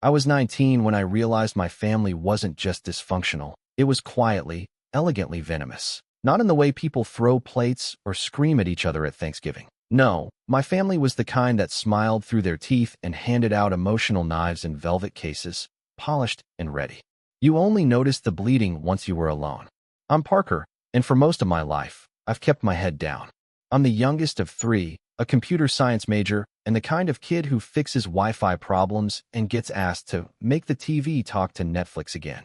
I was 19 when I realized my family wasn't just dysfunctional. It was quietly, elegantly venomous. Not in the way people throw plates or scream at each other at Thanksgiving. No, my family was the kind that smiled through their teeth and handed out emotional knives in velvet cases, polished and ready. You only noticed the bleeding once you were alone. I'm Parker, and for most of my life, I've kept my head down. I'm the youngest of three, a computer science major, and the kind of kid who fixes Wi-Fi problems and gets asked to make the TV talk to Netflix again.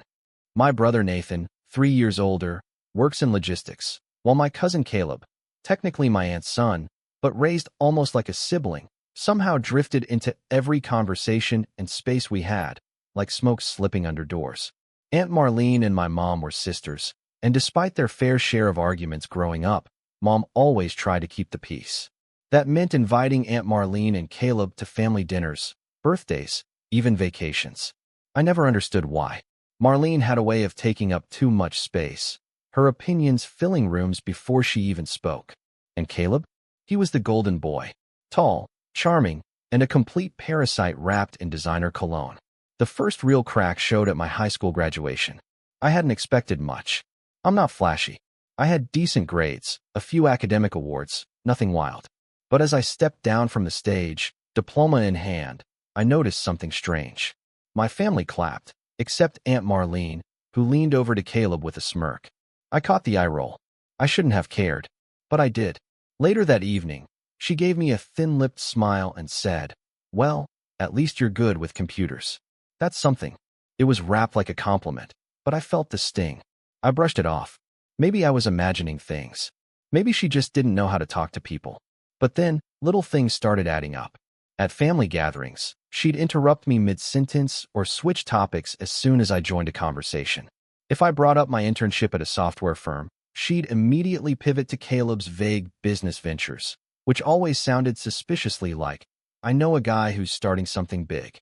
My brother Nathan, 3 years older, works in logistics, while my cousin Caleb, technically my aunt's son, but raised almost like a sibling, somehow drifted into every conversation and space we had, like smoke slipping under doors. Aunt Marlene and my mom were sisters, and despite their fair share of arguments growing up, Mom always tried to keep the peace. That meant inviting Aunt Marlene and Caleb to family dinners, birthdays, even vacations. I never understood why. Marlene had a way of taking up too much space, her opinions filling rooms before she even spoke. And Caleb? He was the golden boy, tall, charming, and a complete parasite wrapped in designer cologne. The first real crack showed at my high school graduation. I hadn't expected much. I'm not flashy. I had decent grades, a few academic awards, nothing wild. But as I stepped down from the stage, diploma in hand, I noticed something strange. My family clapped, except Aunt Marlene, who leaned over to Caleb with a smirk. I caught the eye roll. I shouldn't have cared, but I did. Later that evening, she gave me a thin-lipped smile and said, "Well, at least you're good with computers." That's something. It was wrapped like a compliment, but I felt the sting. I brushed it off. Maybe I was imagining things. Maybe she just didn't know how to talk to people. But then, little things started adding up. At family gatherings, she'd interrupt me mid-sentence or switch topics as soon as I joined a conversation. If I brought up my internship at a software firm, she'd immediately pivot to Caleb's vague business ventures, which always sounded suspiciously like, "I know a guy who's starting something big."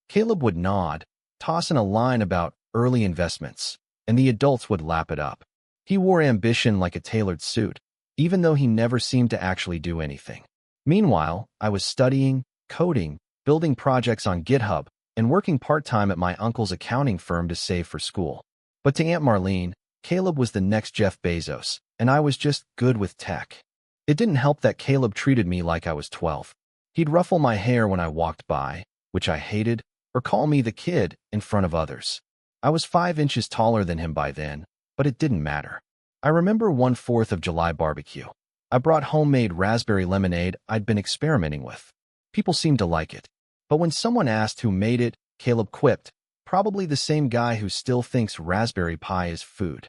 Caleb would nod, toss in a line about early investments, and the adults would lap it up. He wore ambition like a tailored suit, even though he never seemed to actually do anything. Meanwhile, I was studying, coding, building projects on GitHub, and working part-time at my uncle's accounting firm to save for school. But to Aunt Marlene, Caleb was the next Jeff Bezos, and I was just good with tech. It didn't help that Caleb treated me like I was 12. He'd ruffle my hair when I walked by, which I hated, or call me the kid in front of others. I was 5 inches taller than him by then, but it didn't matter. I remember one 4th of July barbecue. I brought homemade raspberry lemonade I'd been experimenting with. People seemed to like it. But when someone asked who made it, Caleb quipped, "Probably the same guy who still thinks raspberry pie is food."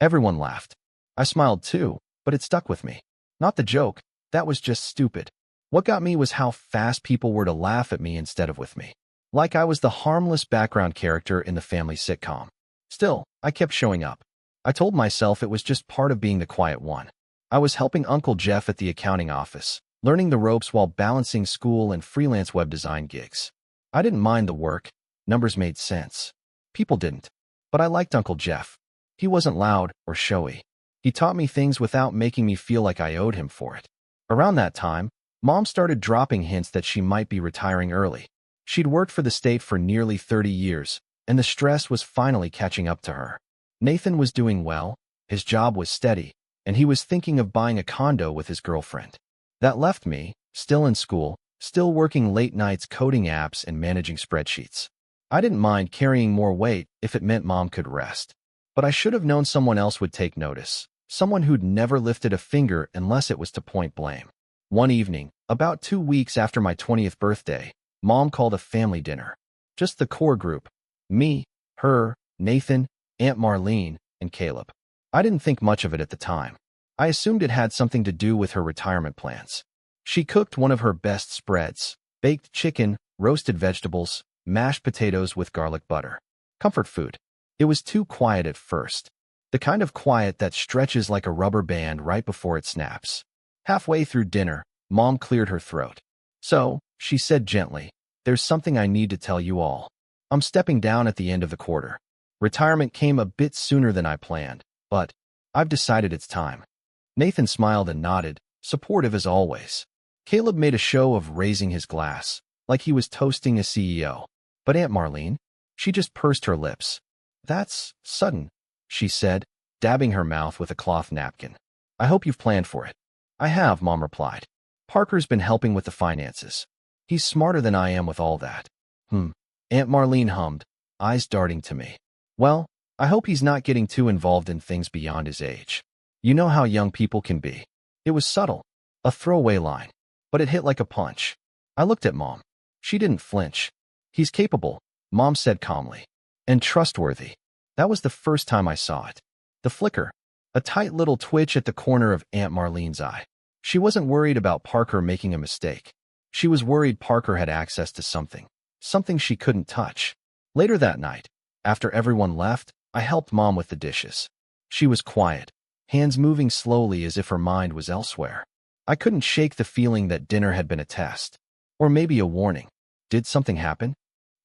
Everyone laughed. I smiled too, but it stuck with me. Not the joke, that was just stupid. What got me was how fast people were to laugh at me instead of with me. Like I was the harmless background character in the family sitcom. Still, I kept showing up. I told myself it was just part of being the quiet one. I was helping Uncle Jeff at the accounting office, learning the ropes while balancing school and freelance web design gigs. I didn't mind the work. Numbers made sense. People didn't. But I liked Uncle Jeff. He wasn't loud or showy. He taught me things without making me feel like I owed him for it. Around that time, Mom started dropping hints that she might be retiring early. She'd worked for the state for nearly 30 years, and the stress was finally catching up to her. Nathan was doing well, his job was steady, and he was thinking of buying a condo with his girlfriend. That left me, still in school, still working late nights coding apps and managing spreadsheets. I didn't mind carrying more weight if it meant Mom could rest. But I should have known someone else would take notice, someone who'd never lifted a finger unless it was to point blame. One evening, about 2 weeks after my 20th birthday, Mom called a family dinner. Just the core group. Me, her, Nathan, Aunt Marlene, and Caleb. I didn't think much of it at the time. I assumed it had something to do with her retirement plans. She cooked one of her best spreads: baked chicken, roasted vegetables, mashed potatoes with garlic butter. Comfort food. It was too quiet at first. The kind of quiet that stretches like a rubber band right before it snaps. Halfway through dinner, Mom cleared her throat. "So," she said gently, "there's something I need to tell you all. I'm stepping down at the end of the quarter. Retirement came a bit sooner than I planned, but I've decided it's time." Nathan smiled and nodded, supportive as always. Caleb made a show of raising his glass, like he was toasting a CEO. But Aunt Marlene, she just pursed her lips. That's sudden, she said, dabbing her mouth with a cloth napkin. I hope you've planned for it. I have, Mom replied. Parker's been helping with the finances. He's smarter than I am with all that. Aunt Marlene hummed, eyes darting to me. Well, I hope he's not getting too involved in things beyond his age. You know how young people can be. It was subtle, a throwaway line, but it hit like a punch. I looked at Mom. She didn't flinch. He's capable, Mom said calmly. And trustworthy. That was the first time I saw it. The flicker. A tight little twitch at the corner of Aunt Marlene's eye. She wasn't worried about Parker making a mistake. She was worried Parker had access to something she couldn't touch. Later that night, after everyone left, I helped Mom with the dishes. She was quiet, hands moving slowly as if her mind was elsewhere. I couldn't shake the feeling that dinner had been a test. Or maybe a warning. Did something happen?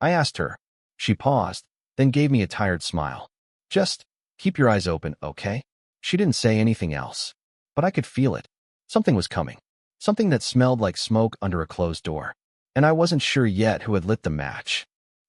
I asked her. She paused, then gave me a tired smile. Just keep your eyes open, okay? She didn't say anything else. But I could feel it. Something was coming. Something that smelled like smoke under a closed door. And I wasn't sure yet who had lit the match.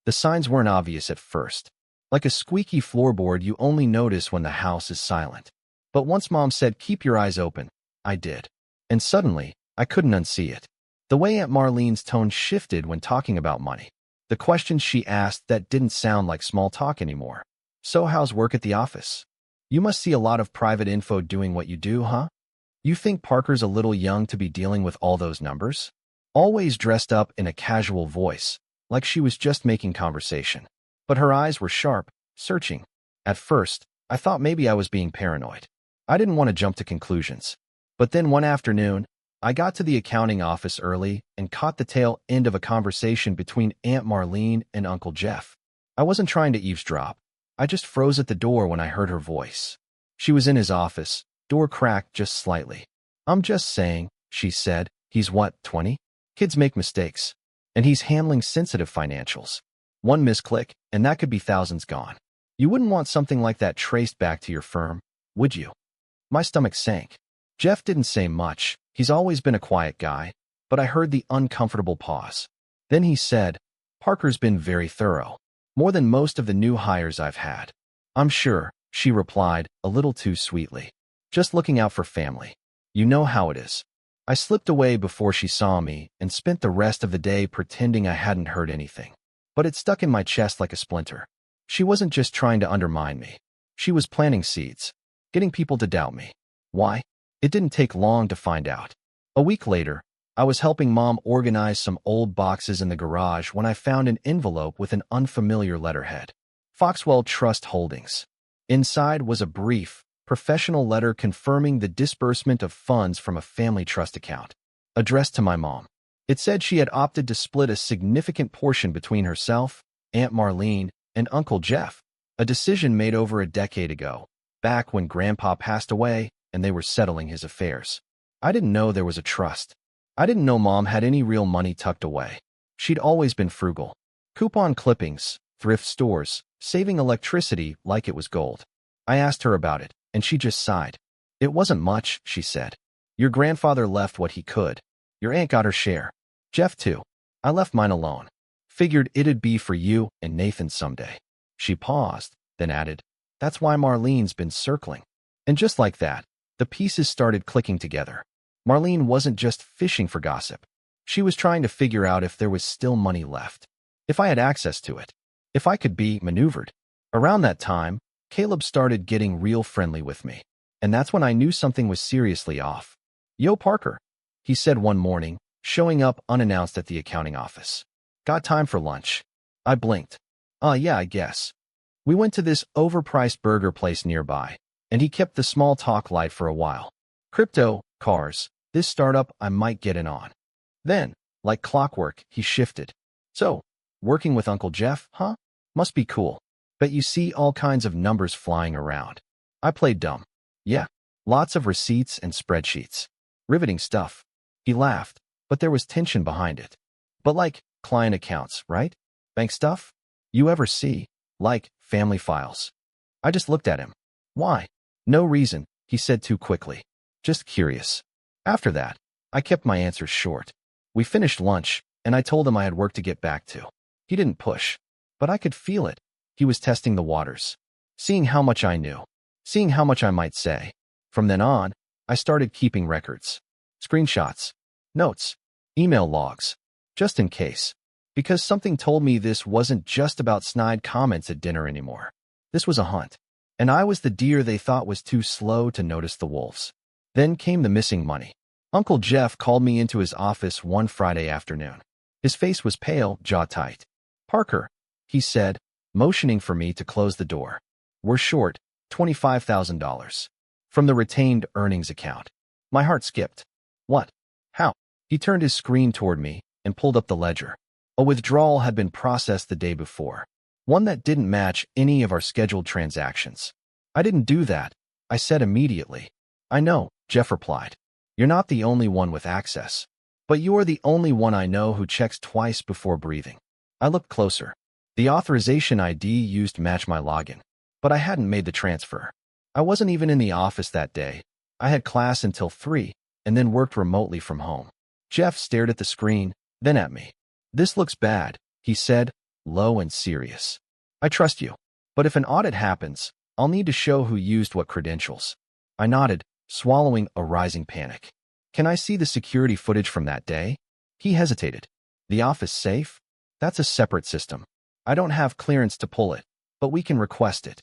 The signs weren't obvious at first. Like a squeaky floorboard you only notice when the house is silent. But once Mom said, keep your eyes open, I did. And suddenly, I couldn't unsee it. The way Aunt Marlene's tone shifted when talking about money. The questions she asked that didn't sound like small talk anymore. So how's work at the office? You must see a lot of private info doing what you do, huh? You think Parker's a little young to be dealing with all those numbers? Always dressed up in a casual voice, like she was just making conversation. But her eyes were sharp, searching. At first, I thought maybe I was being paranoid. I didn't want to jump to conclusions. But then one afternoon, I got to the accounting office early and caught the tail end of a conversation between Aunt Marlene and Uncle Jeff. I wasn't trying to eavesdrop. I just froze at the door when I heard her voice. She was in his office, door cracked just slightly. I'm just saying, she said, he's what, 20? Kids make mistakes. And he's handling sensitive financials. One misclick, and that could be thousands gone. You wouldn't want something like that traced back to your firm, would you? My stomach sank. Jeff didn't say much. He's always been a quiet guy, but I heard the uncomfortable pause. Then he said, Parker's been very thorough. More than most of the new hires I've had. I'm sure, she replied, a little too sweetly. Just looking out for family. You know how it is. I slipped away before she saw me and spent the rest of the day pretending I hadn't heard anything. But it stuck in my chest like a splinter. She wasn't just trying to undermine me. She was planting seeds, getting people to doubt me. Why? It didn't take long to find out. A week later, I was helping Mom organize some old boxes in the garage when I found an envelope with an unfamiliar letterhead. Foxwell Trust Holdings. Inside was a brief, professional letter confirming the disbursement of funds from a family trust account, addressed to my mom. It said she had opted to split a significant portion between herself, Aunt Marlene, and Uncle Jeff, a decision made over a decade ago, back when Grandpa passed away and they were settling his affairs. I didn't know there was a trust. I didn't know Mom had any real money tucked away. She'd always been frugal. Coupon clippings, thrift stores, saving electricity like it was gold. I asked her about it, and she just sighed. It wasn't much, she said. Your grandfather left what he could. Your aunt got her share. Jeff too. I left mine alone. Figured it'd be for you and Nathan someday. She paused, then added, that's why Marlene's been circling. And just like that, the pieces started clicking together. Marlene wasn't just fishing for gossip. She was trying to figure out if there was still money left. If I had access to it. If I could be maneuvered. Around that time, Caleb started getting real friendly with me. And that's when I knew something was seriously off. Yo, Parker, he said one morning, showing up unannounced at the accounting office. Got time for lunch? I blinked. Yeah, I guess. We went to this overpriced burger place nearby, and he kept the small talk light for a while. Crypto, cars, this startup I might get in on. Then, like clockwork, he shifted. So, working with Uncle Jeff, huh? Must be cool. Bet you see all kinds of numbers flying around. I played dumb. Yeah, lots of receipts and spreadsheets. Riveting stuff. He laughed, but there was tension behind it. But like client accounts, right? Bank stuff? You ever see, like, family files? I just looked at him. Why? No reason, he said too quickly. Just curious. After that, I kept my answers short. We finished lunch, and I told him I had work to get back to. He didn't push. But I could feel it. He was testing the waters, seeing how much I knew, seeing how much I might say. From then on, I started keeping records, screenshots, notes, email logs, just in case. Because something told me this wasn't just about snide comments at dinner anymore. This was a hunt. And I was the deer they thought was too slow to notice the wolves. Then came the missing money. Uncle Jeff called me into his office one Friday afternoon. His face was pale, jaw tight. "Parker," he said, motioning for me to close the door. "We're short $25,000 from the retained earnings account." My heart skipped. "What? How?" He turned his screen toward me and pulled up the ledger. A withdrawal had been processed the day before, one that didn't match any of our scheduled transactions. "I didn't do that," I said immediately. "I know," Jeff replied. "You're not the only one with access. But you're the only one I know who checks twice before breathing." I looked closer. The authorization ID used matched my login, but I hadn't made the transfer. I wasn't even in the office that day. I had class until 3 and then worked remotely from home. Jeff stared at the screen, then at me. "This looks bad," he said, low and serious. "I trust you. But if an audit happens, I'll need to show who used what credentials." I nodded, swallowing a rising panic. "Can I see the security footage from that day?" He hesitated. "The office safe? That's a separate system. I don't have clearance to pull it, but we can request it."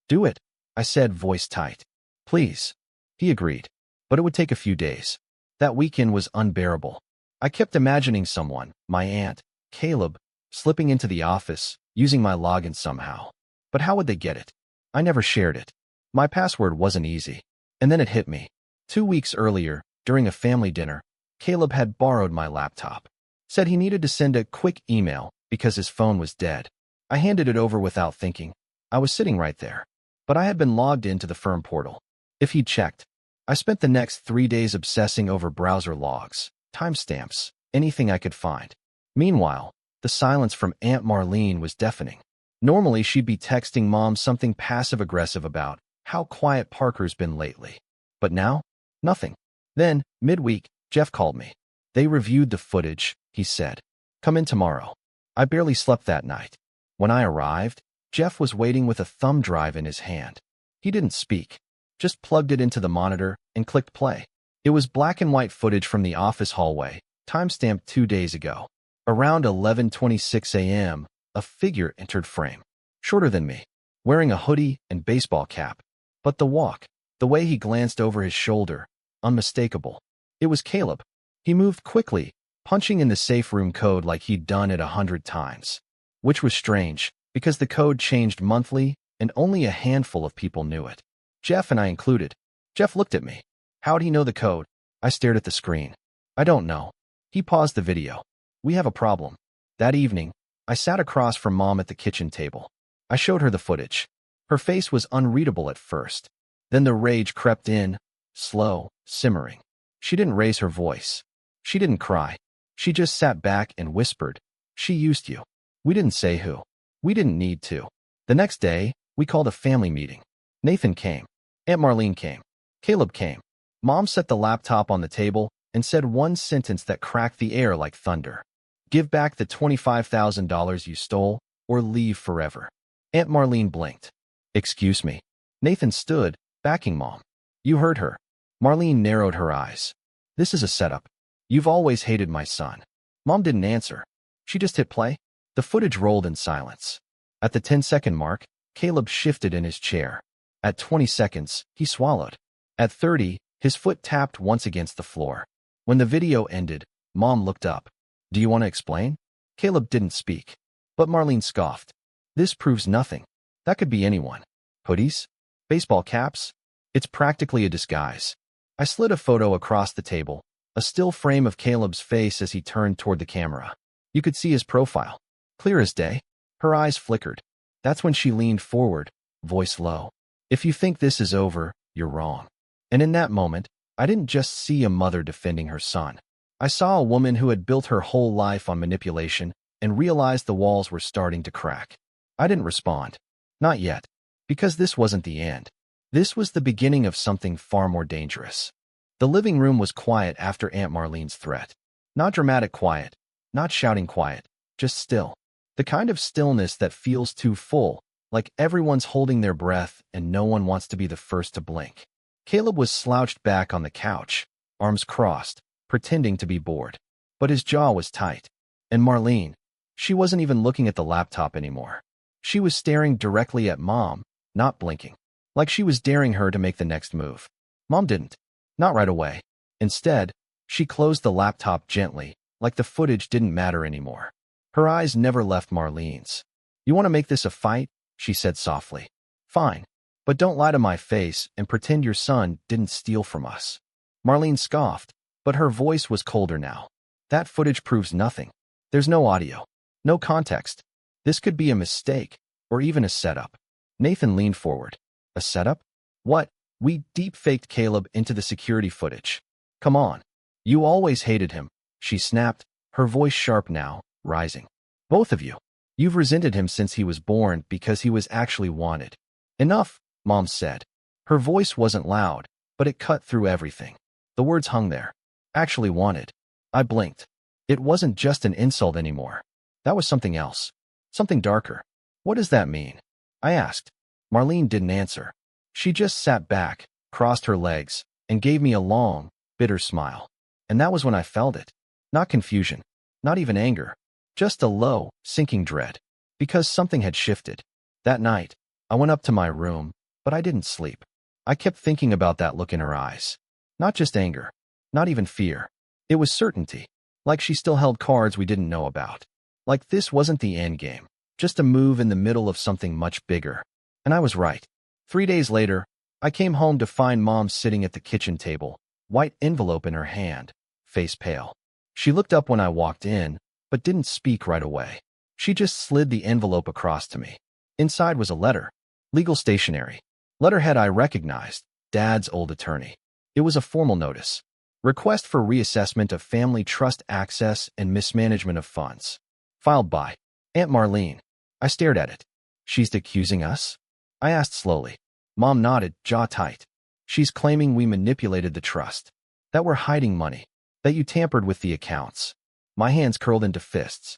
"Do it," I said, voice tight. "Please." He agreed, but it would take a few days. That weekend was unbearable. I kept imagining someone, my aunt, Caleb, slipping into the office, using my login somehow. But how would they get it? I never shared it. My password wasn't easy. And then it hit me. 2 weeks earlier, during a family dinner, Caleb had borrowed my laptop. Said he needed to send a quick email because his phone was dead. I handed it over without thinking. I was sitting right there. But I had been logged into the firm portal. If he'd checked. I spent the next 3 days obsessing over browser logs, timestamps, anything I could find. Meanwhile, the silence from Aunt Marlene was deafening. Normally, she'd be texting Mom something passive-aggressive about how quiet Parker's been lately. But now, nothing. Then, midweek, Jeff called me. "They reviewed the footage," he said. "Come in tomorrow." I barely slept that night. When I arrived, Jeff was waiting with a thumb drive in his hand. He didn't speak, just plugged it into the monitor and clicked play. It was black and white footage from the office hallway, timestamped 2 days ago. Around 11:26 a.m., a figure entered frame. Shorter than me, wearing a hoodie and baseball cap. But the walk, the way he glanced over his shoulder, unmistakable. It was Caleb. He moved quickly, punching in the safe room code like he'd done it 100 times. Which was strange, because the code changed monthly and only a handful of people knew it. Jeff and I included. Jeff looked at me. "How'd he know the code?" I stared at the screen. "I don't know." He paused the video. "We have a problem." That evening, I sat across from Mom at the kitchen table. I showed her the footage. Her face was unreadable at first. Then the rage crept in, slow, simmering. She didn't raise her voice. She didn't cry. She just sat back and whispered, "She used you." We didn't say who. We didn't need to. The next day, we called a family meeting. Nathan came. Aunt Marlene came. Caleb came. Mom set the laptop on the table and said one sentence that cracked the air like thunder. "Give back the $25,000 you stole, or leave forever." Aunt Marlene blinked. "Excuse me." Nathan stood, backing Mom. "You heard her." Marlene narrowed her eyes. "This is a setup. You've always hated my son." Mom didn't answer. She just hit play. The footage rolled in silence. At the 10-second mark, Caleb shifted in his chair. At 20 seconds, he swallowed. At 30, his foot tapped once against the floor. When the video ended, Mom looked up. "Do you want to explain?" Caleb didn't speak. But Marlene scoffed. "This proves nothing. That could be anyone. Hoodies? Baseball caps? It's practically a disguise." I slid a photo across the table, a still frame of Caleb's face as he turned toward the camera. You could see his profile. Clear as day. Her eyes flickered. That's when she leaned forward, voice low. "If you think this is over, you're wrong." And in that moment, I didn't just see a mother defending her son. I saw a woman who had built her whole life on manipulation and realized the walls were starting to crack. I didn't respond. Not yet. Because this wasn't the end. This was the beginning of something far more dangerous. The living room was quiet after Aunt Marlene's threat. Not dramatic quiet, not shouting quiet, just still. The kind of stillness that feels too full, like everyone's holding their breath and no one wants to be the first to blink. Caleb was slouched back on the couch, arms crossed, pretending to be bored. But his jaw was tight. And Marlene, she wasn't even looking at the laptop anymore. She was staring directly at Mom, not blinking, like she was daring her to make the next move. Mom didn't. Not right away. Instead, she closed the laptop gently, like the footage didn't matter anymore. Her eyes never left Marlene's. "You want to make this a fight?" she said softly. "Fine. But don't lie to my face and pretend your son didn't steal from us." Marlene scoffed, but her voice was colder now. "That footage proves nothing. There's no audio. No context. This could be a mistake, or even a setup." Nathan leaned forward. "A setup? What? We deep-faked Caleb into the security footage. Come on. You always hated him," she snapped, her voice sharp now, rising. "Both of you. You've resented him since he was born because he was actually wanted." "Enough," Mom said. Her voice wasn't loud, but it cut through everything. The words hung there. "Actually wanted." I blinked. It wasn't just an insult anymore. That was something else. Something darker. "What does that mean?" I asked. Marlene didn't answer. She just sat back, crossed her legs, and gave me a long, bitter smile. And that was when I felt it. Not confusion. Not even anger. Just a low, sinking dread. Because something had shifted. That night, I went up to my room, but I didn't sleep. I kept thinking about that look in her eyes. Not just anger. Not even fear. It was certainty. Like she still held cards we didn't know about. Like this wasn't the end game. Just a move in the middle of something much bigger. And I was right. 3 days later, I came home to find Mom sitting at the kitchen table, white envelope in her hand, face pale. She looked up when I walked in, but didn't speak right away. She just slid the envelope across to me. Inside was a letter. Legal stationery. Letterhead I recognized. Dad's old attorney. It was a formal notice. Request for reassessment of family trust access and mismanagement of funds. Filed by Aunt Marlene. I stared at it. "She's accusing us?" I asked slowly. Mom nodded, jaw tight. "She's claiming we manipulated the trust. That we're hiding money. That you tampered with the accounts." My hands curled into fists.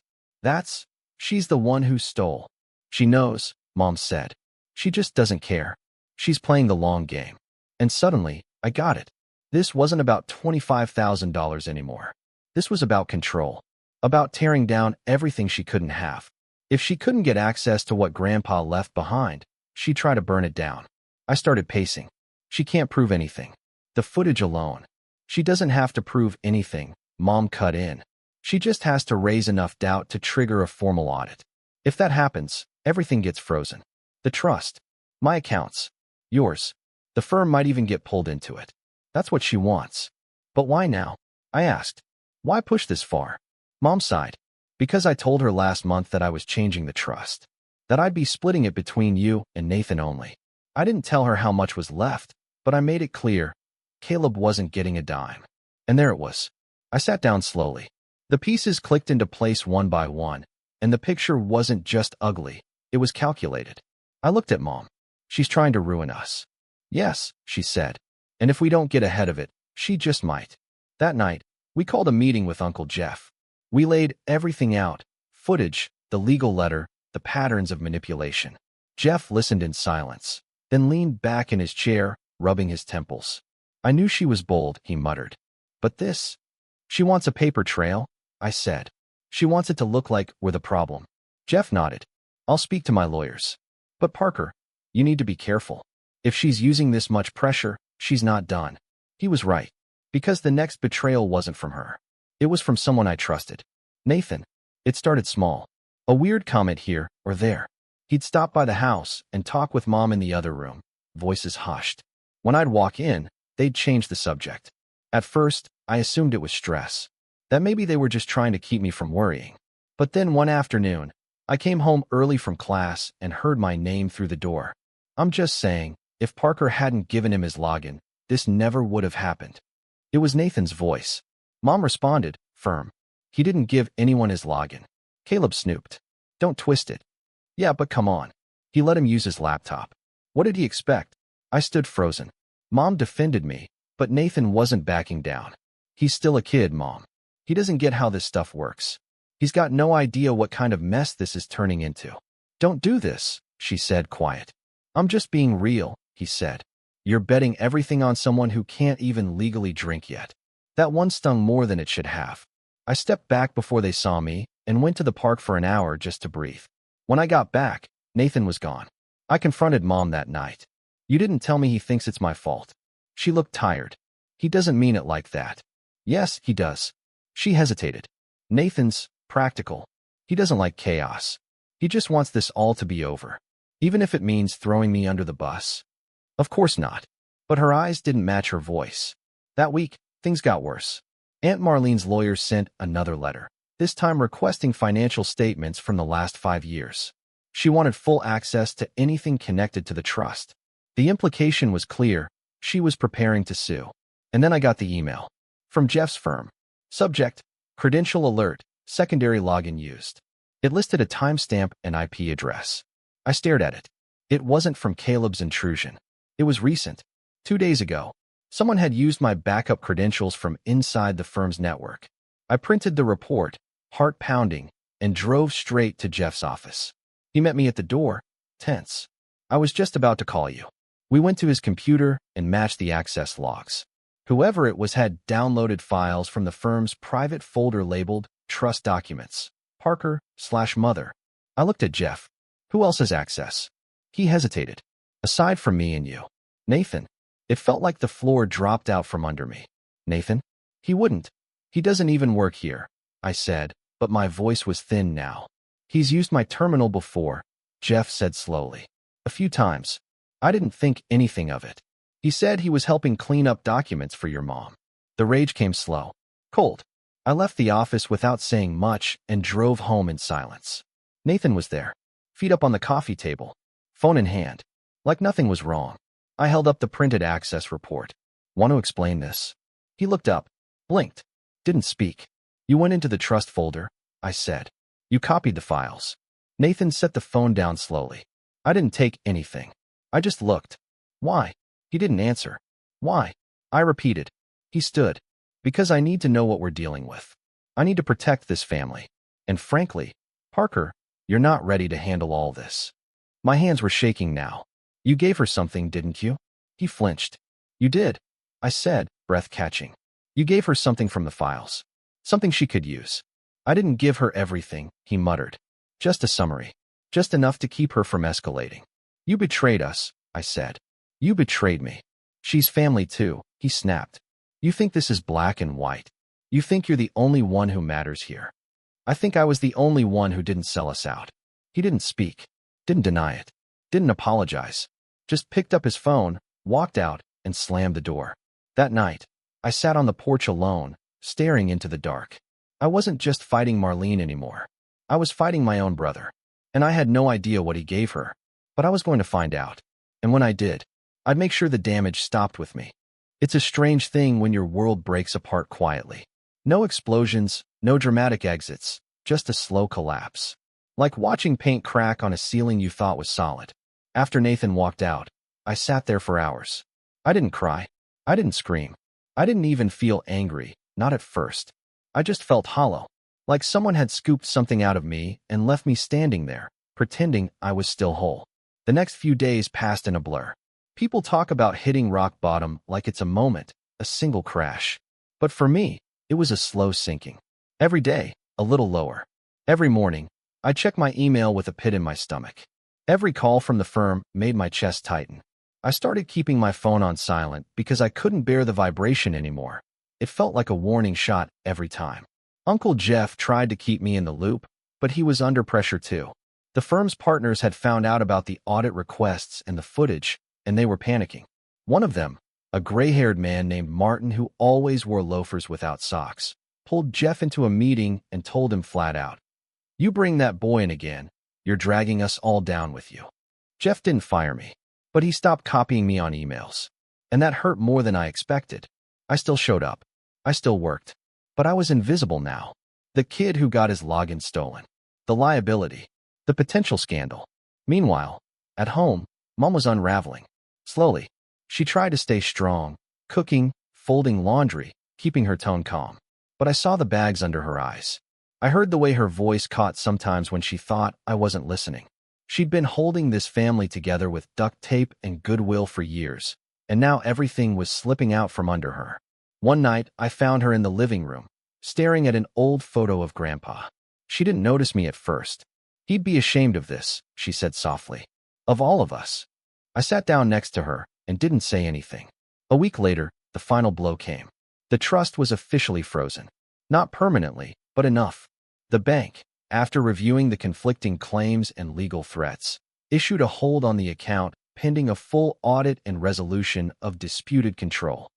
She's the one who stole. "She knows," Mom said. "She just doesn't care. She's playing the long game." And suddenly, I got it. This wasn't about $25,000 anymore. This was about control. About tearing down everything she couldn't have. If she couldn't get access to what Grandpa left behind, she'd try to burn it down. I started pacing. She can't prove anything. The footage alone. She doesn't have to prove anything, Mom cut in. She just has to raise enough doubt to trigger a formal audit. If that happens, everything gets frozen. The trust. My accounts. Yours. The firm might even get pulled into it. That's what she wants. But why now? I asked. Why push this far? Mom sighed. Because I told her last month that I was changing the trust. That I'd be splitting it between you and Nathan only. I didn't tell her how much was left, but I made it clear. Caleb wasn't getting a dime. And there it was. I sat down slowly. The pieces clicked into place one by one, and the picture wasn't just ugly, it was calculated. I looked at Mom. She's trying to ruin us. Yes, she said. And if we don't get ahead of it, she just might. That night, we called a meeting with Uncle Jeff. We laid everything out, footage, the legal letter, the patterns of manipulation. Jeff listened in silence, then leaned back in his chair, rubbing his temples. I knew she was bold, he muttered. But this? She wants a paper trail, I said. She wants it to look like we're the problem. Jeff nodded. I'll speak to my lawyers. But Parker, you need to be careful. If she's using this much pressure, she's not done. He was right. Because the next betrayal wasn't from her. It was from someone I trusted. Nathan. It started small. A weird comment here or there. He'd stop by the house and talk with Mom in the other room. Voices hushed. When I'd walk in, they'd change the subject. At first, I assumed it was stress. That maybe they were just trying to keep me from worrying. But then one afternoon, I came home early from class and heard my name through the door. I'm just saying, if Parker hadn't given him his login, this never would have happened. It was Nathan's voice. Mom responded, firm. He didn't give anyone his login. Caleb snooped. Don't twist it. Yeah, but come on. He let him use his laptop. What did he expect? I stood frozen. Mom defended me, but Nathan wasn't backing down. He's still a kid, Mom. He doesn't get how this stuff works. He's got no idea what kind of mess this is turning into. Don't do this, she said, quiet. I'm just being real, he said. You're betting everything on someone who can't even legally drink yet. That one stung more than it should have. I stepped back before they saw me and went to the park for an hour just to breathe. When I got back, Nathan was gone. I confronted Mom that night. You didn't tell me he thinks it's my fault. She looked tired. He doesn't mean it like that. Yes, he does. She hesitated. Nathan's practical. He doesn't like chaos. He just wants this all to be over. Even if it means throwing me under the bus. Of course not. But her eyes didn't match her voice. That week, things got worse. Aunt Marlene's lawyer sent another letter, this time requesting financial statements from the last 5 years. She wanted full access to anything connected to the trust. The implication was clear. She was preparing to sue. And then I got the email. From Jeff's firm. Subject, credential alert, secondary login used. It listed a timestamp and IP address. I stared at it. It wasn't from Caleb's intrusion. It was recent. 2 days ago. Someone had used my backup credentials from inside the firm's network. I printed the report, heart pounding, and drove straight to Jeff's office. He met me at the door, tense. I was just about to call you. We went to his computer and matched the access logs. Whoever it was had downloaded files from the firm's private folder labeled Trust Documents, Parker/Mother. I looked at Jeff. Who else has access? He hesitated. Aside from me and you. Nathan. It felt like the floor dropped out from under me. Nathan? He wouldn't. He doesn't even work here, I said, but my voice was thin now. He's used my terminal before, Jeff said slowly. A few times. I didn't think anything of it. He said he was helping clean up documents for your mom. The rage came slow. Cold. I left the office without saying much and drove home in silence. Nathan was there, feet up on the coffee table, phone in hand, like nothing was wrong. I held up the printed access report. Want to explain this? He looked up, blinked, didn't speak. You went into the trust folder, I said. You copied the files. Nathan set the phone down slowly. I didn't take anything. I just looked. Why? He didn't answer. Why? I repeated. He stood. Because I need to know what we're dealing with. I need to protect this family. And frankly, Parker, you're not ready to handle all this. My hands were shaking now. You gave her something, didn't you? He flinched. You did, I said, breath catching. You gave her something from the files. Something she could use. I didn't give her everything, he muttered. Just a summary. Just enough to keep her from escalating. You betrayed us, I said. You betrayed me. She's family too, he snapped. You think this is black and white. You think you're the only one who matters here. I think I was the only one who didn't sell us out. He didn't speak. Didn't deny it. Didn't apologize. Just picked up his phone, walked out, and slammed the door. That night, I sat on the porch alone, staring into the dark. I wasn't just fighting Marlene anymore. I was fighting my own brother. And I had no idea what he gave her. But I was going to find out. And when I did, I'd make sure the damage stopped with me. It's a strange thing when your world breaks apart quietly. No explosions, no dramatic exits, just a slow collapse. Like watching paint crack on a ceiling you thought was solid. After Nathan walked out, I sat there for hours. I didn't cry. I didn't scream. I didn't even feel angry, not at first. I just felt hollow, like someone had scooped something out of me and left me standing there, pretending I was still whole. The next few days passed in a blur. People talk about hitting rock bottom like it's a moment, a single crash. But for me, it was a slow sinking. Every day, a little lower. Every morning, I checked my email with a pit in my stomach. Every call from the firm made my chest tighten. I started keeping my phone on silent because I couldn't bear the vibration anymore. It felt like a warning shot every time. Uncle Jeff tried to keep me in the loop, but he was under pressure too. The firm's partners had found out about the audit requests and the footage, and they were panicking. One of them, a gray-haired man named Martin who always wore loafers without socks, pulled Jeff into a meeting and told him flat out, "You bring that boy in again, you're dragging us all down with you." Jeff didn't fire me, but he stopped copying me on emails. And that hurt more than I expected. I still showed up. I still worked. But I was invisible now. The kid who got his login stolen. The liability. The potential scandal. Meanwhile, at home, Mom was unraveling. Slowly. She tried to stay strong, cooking, folding laundry, keeping her tone calm. But I saw the bags under her eyes. I heard the way her voice caught sometimes when she thought I wasn't listening. She'd been holding this family together with duct tape and goodwill for years, and now everything was slipping out from under her. One night, I found her in the living room, staring at an old photo of Grandpa. She didn't notice me at first. "He'd be ashamed of this," she said softly. "Of all of us." I sat down next to her and didn't say anything. A week later, the final blow came. The trust was officially frozen. Not permanently, but enough. The bank, after reviewing the conflicting claims and legal threats, issued a hold on the account pending a full audit and resolution of disputed control,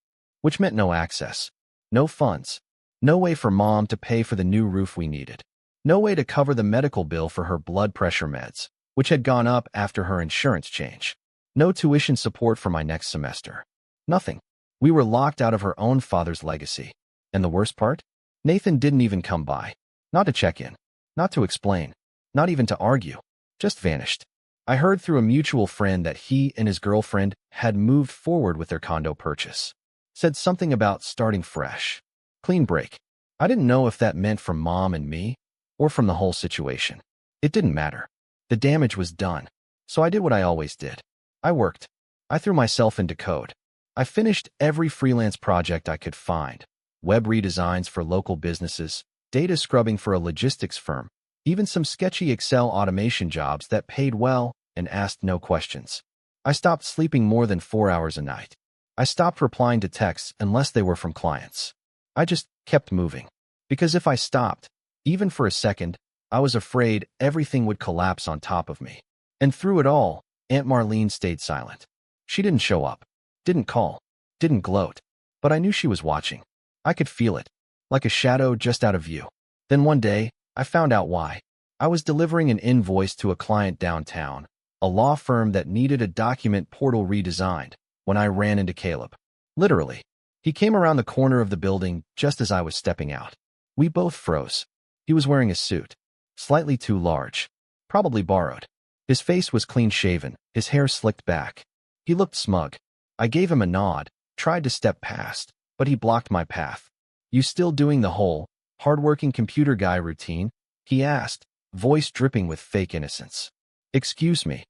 which meant no access, no funds, no way for Mom to pay for the new roof we needed, no way to cover the medical bill for her blood pressure meds, which had gone up after her insurance change, no tuition support for my next semester. Nothing. We were locked out of her own father's legacy. And the worst part? Nathan didn't even come by. Not to check in. Not to explain. Not even to argue. Just vanished. I heard through a mutual friend that he and his girlfriend had moved forward with their condo purchase. Said something about starting fresh. Clean break. I didn't know if that meant from Mom and me, or from the whole situation. It didn't matter. The damage was done. So I did what I always did. I worked. I threw myself into code. I finished every freelance project I could find. Web redesigns for local businesses, data scrubbing for a logistics firm, even some sketchy Excel automation jobs that paid well and asked no questions. I stopped sleeping more than 4 hours a night. I stopped replying to texts unless they were from clients. I just kept moving. Because if I stopped, even for a second, I was afraid everything would collapse on top of me. And through it all, Aunt Marlene stayed silent. She didn't show up, didn't call, didn't gloat, but I knew she was watching. I could feel it, like a shadow just out of view. Then one day, I found out why. I was delivering an invoice to a client downtown, a law firm that needed a document portal redesigned, when I ran into Caleb. Literally. He came around the corner of the building just as I was stepping out. We both froze. He was wearing a suit, slightly too large, probably borrowed. His face was clean-shaven, his hair slicked back. He looked smug. I gave him a nod, tried to step past, but he blocked my path. "You still doing the whole, hard-working computer guy routine?" he asked, voice dripping with fake innocence. "Excuse me,"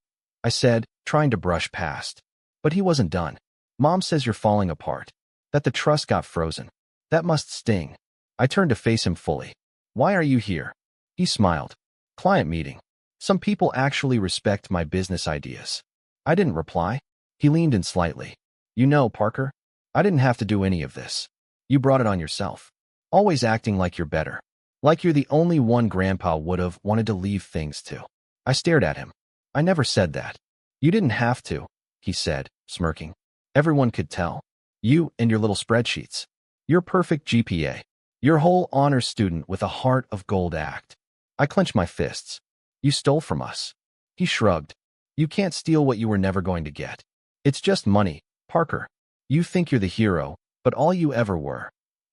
I said, trying to brush past. But he wasn't done. "Mom says you're falling apart, that the trust got frozen. That must sting." I turned to face him fully. "Why are you here?" He smiled. "Client meeting. Some people actually respect my business ideas." I didn't reply. He leaned in slightly. "You know, Parker, I didn't have to do any of this. You brought it on yourself. Always acting like you're better. Like you're the only one Grandpa would have wanted to leave things to." I stared at him. "I never said that." "You didn't have to," he said, smirking. "Everyone could tell. You and your little spreadsheets. Your perfect GPA. Your whole honors student with a heart of gold act." I clenched my fists. "You stole from us." He shrugged. "You can't steal what you were never going to get. It's just money, Parker. You think you're the hero, but all you ever were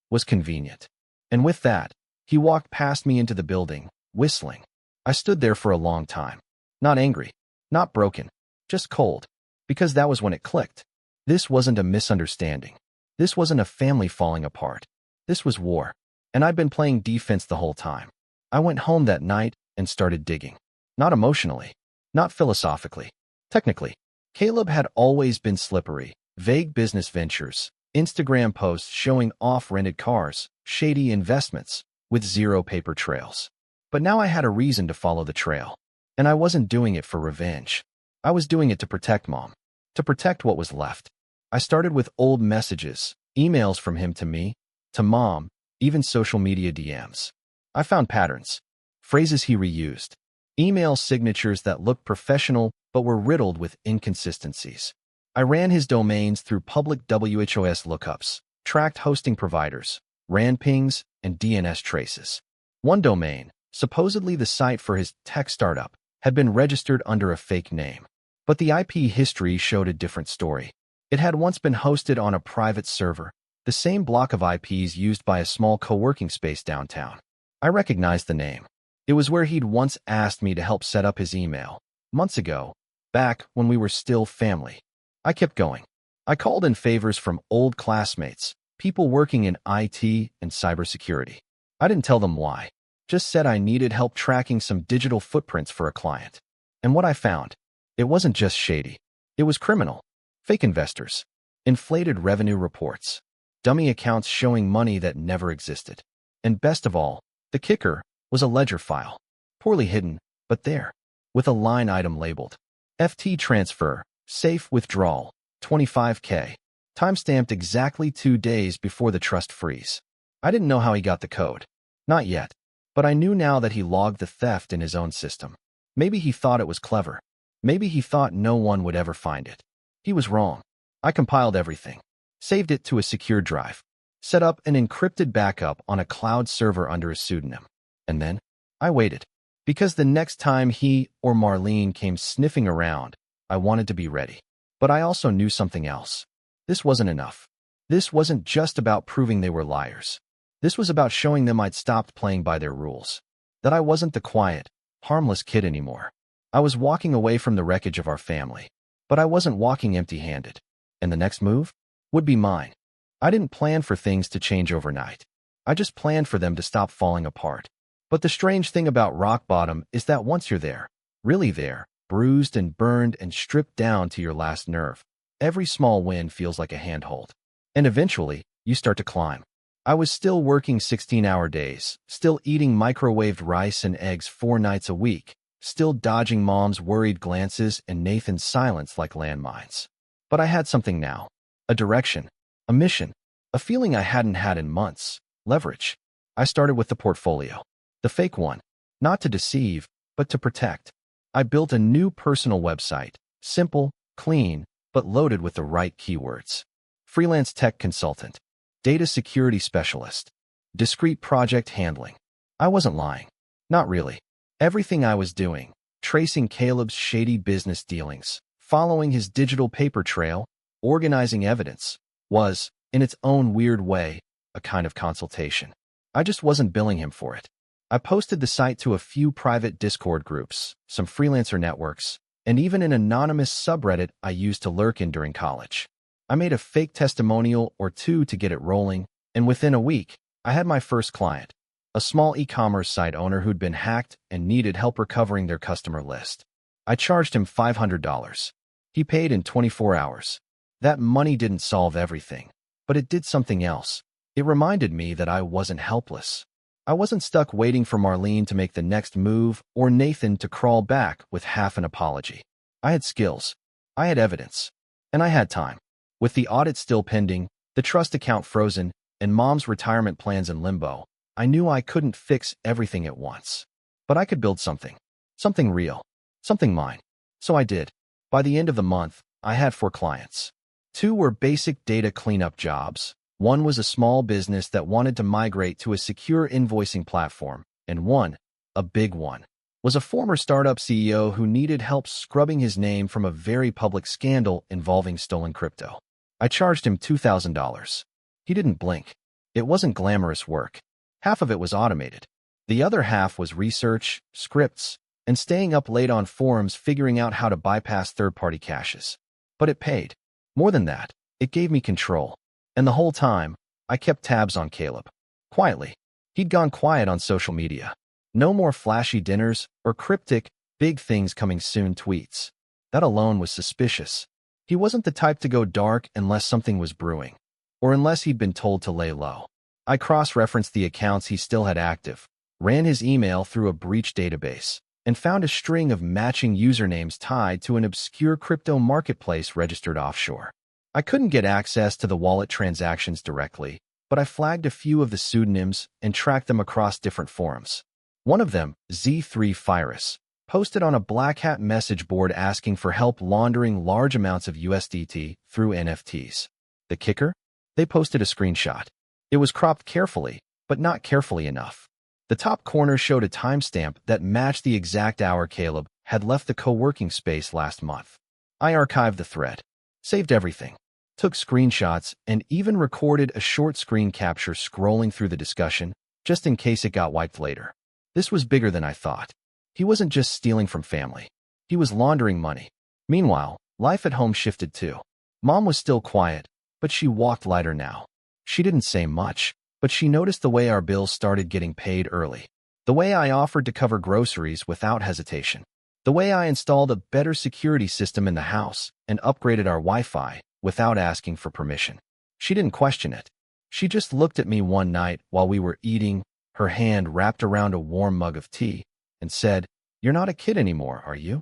was convenient." And with that, he walked past me into the building, whistling. I stood there for a long time. Not angry, not broken, just cold. Because that was when it clicked. This wasn't a misunderstanding. This wasn't a family falling apart. This was war. And I'd been playing defense the whole time. I went home that night and started digging. Not emotionally. Not philosophically. Technically. Caleb had always been slippery. Vague business ventures, Instagram posts showing off rented cars, shady investments, with zero paper trails. But now I had a reason to follow the trail. And I wasn't doing it for revenge. I was doing it to protect Mom. To protect what was left. I started with old messages, emails from him to me, to Mom, even social media DMs. I found patterns. Phrases he reused. Email signatures that looked professional but were riddled with inconsistencies. I ran his domains through public WHOS lookups, tracked hosting providers, ran pings, and DNS traces. One domain, supposedly the site for his tech startup, had been registered under a fake name. But the IP history showed a different story. It had once been hosted on a private server, the same block of IPs used by a small co-working space downtown. I recognized the name. It was where he'd once asked me to help set up his email, months ago, back when we were still family. I kept going. I called in favors from old classmates, people working in IT and cybersecurity. I didn't tell them why. Just said I needed help tracking some digital footprints for a client. And what I found, it wasn't just shady. It was criminal. Fake investors. Inflated revenue reports. Dummy accounts showing money that never existed. And best of all, the kicker was a ledger file. Poorly hidden, but there. With a line item labeled FT transfer, safe withdrawal, 25K. Timestamped exactly 2 days before the trust freeze. I didn't know how he got the code. Not yet. But I knew now that he logged the theft in his own system. Maybe he thought it was clever. Maybe he thought no one would ever find it. He was wrong. I compiled everything. Saved it to a secure drive. Set up an encrypted backup on a cloud server under a pseudonym. And then, I waited. Because the next time he or Marlene came sniffing around, I wanted to be ready. But I also knew something else. This wasn't enough. This wasn't just about proving they were liars. This was about showing them I'd stopped playing by their rules. That I wasn't the quiet, harmless kid anymore. I was walking away from the wreckage of our family. But I wasn't walking empty-handed. And the next move would be mine. I didn't plan for things to change overnight. I just planned for them to stop falling apart. But the strange thing about rock bottom is that once you're there, really there, bruised and burned and stripped down to your last nerve, every small win feels like a handhold. And eventually, you start to climb. I was still working 16-hour days, still eating microwaved rice and eggs 4 nights a week, still dodging Mom's worried glances and Nathan's silence like landmines. But I had something now. A direction. A mission. A feeling I hadn't had in months. Leverage. I started with the portfolio. The fake one. Not to deceive, but to protect. I built a new personal website. Simple, clean, but loaded with the right keywords. Freelance tech consultant. Data security specialist. Discrete project handling. I wasn't lying. Not really. Everything I was doing, tracing Caleb's shady business dealings, following his digital paper trail, organizing evidence, was, in its own weird way, a kind of consultation. I just wasn't billing him for it. I posted the site to a few private Discord groups, some freelancer networks, and even an anonymous subreddit I used to lurk in during college. I made a fake testimonial or 2 to get it rolling, and within a week, I had my first client, a small e-commerce site owner who'd been hacked and needed help recovering their customer list. I charged him $500. He paid in 24 hours. That money didn't solve everything, but it did something else. It reminded me that I wasn't helpless. I wasn't stuck waiting for Marlene to make the next move or Nathan to crawl back with half an apology. I had skills. I had evidence. And I had time. With the audit still pending, the trust account frozen, and Mom's retirement plans in limbo, I knew I couldn't fix everything at once. But I could build something. Something real. Something mine. So I did. By the end of the month, I had 4 clients. 2 were basic data cleanup jobs. 1 was a small business that wanted to migrate to a secure invoicing platform. And 1, a big one, was a former startup CEO who needed help scrubbing his name from a very public scandal involving stolen crypto. I charged him $2,000. He didn't blink. It wasn't glamorous work. Half of it was automated. The other half was research, scripts, and staying up late on forums figuring out how to bypass third-party caches. But it paid. More than that, it gave me control. And the whole time, I kept tabs on Caleb. Quietly. He'd gone quiet on social media. No more flashy dinners or cryptic, big things coming soon tweets. That alone was suspicious. He wasn't the type to go dark unless something was brewing, or unless he'd been told to lay low. I cross-referenced the accounts he still had active, ran his email through a breach database, and found a string of matching usernames tied to an obscure crypto marketplace registered offshore. I couldn't get access to the wallet transactions directly, but I flagged a few of the pseudonyms and tracked them across different forums. One of them, Z3Virus, posted on a Black Hat message board asking for help laundering large amounts of USDT through NFTs. The kicker? They posted a screenshot. It was cropped carefully, but not carefully enough. The top corner showed a timestamp that matched the exact hour Caleb had left the co-working space last month. I archived the thread, saved everything, took screenshots, and even recorded a short screen capture scrolling through the discussion, just in case it got wiped later. This was bigger than I thought. He wasn't just stealing from family. He was laundering money. Meanwhile, life at home shifted too. Mom was still quiet, but she walked lighter now. She didn't say much, but she noticed the way our bills started getting paid early. The way I offered to cover groceries without hesitation. The way I installed a better security system in the house and upgraded our Wi-Fi without asking for permission. She didn't question it. She just looked at me one night while we were eating, her hand wrapped around a warm mug of tea, and said, "You're not a kid anymore, are you?"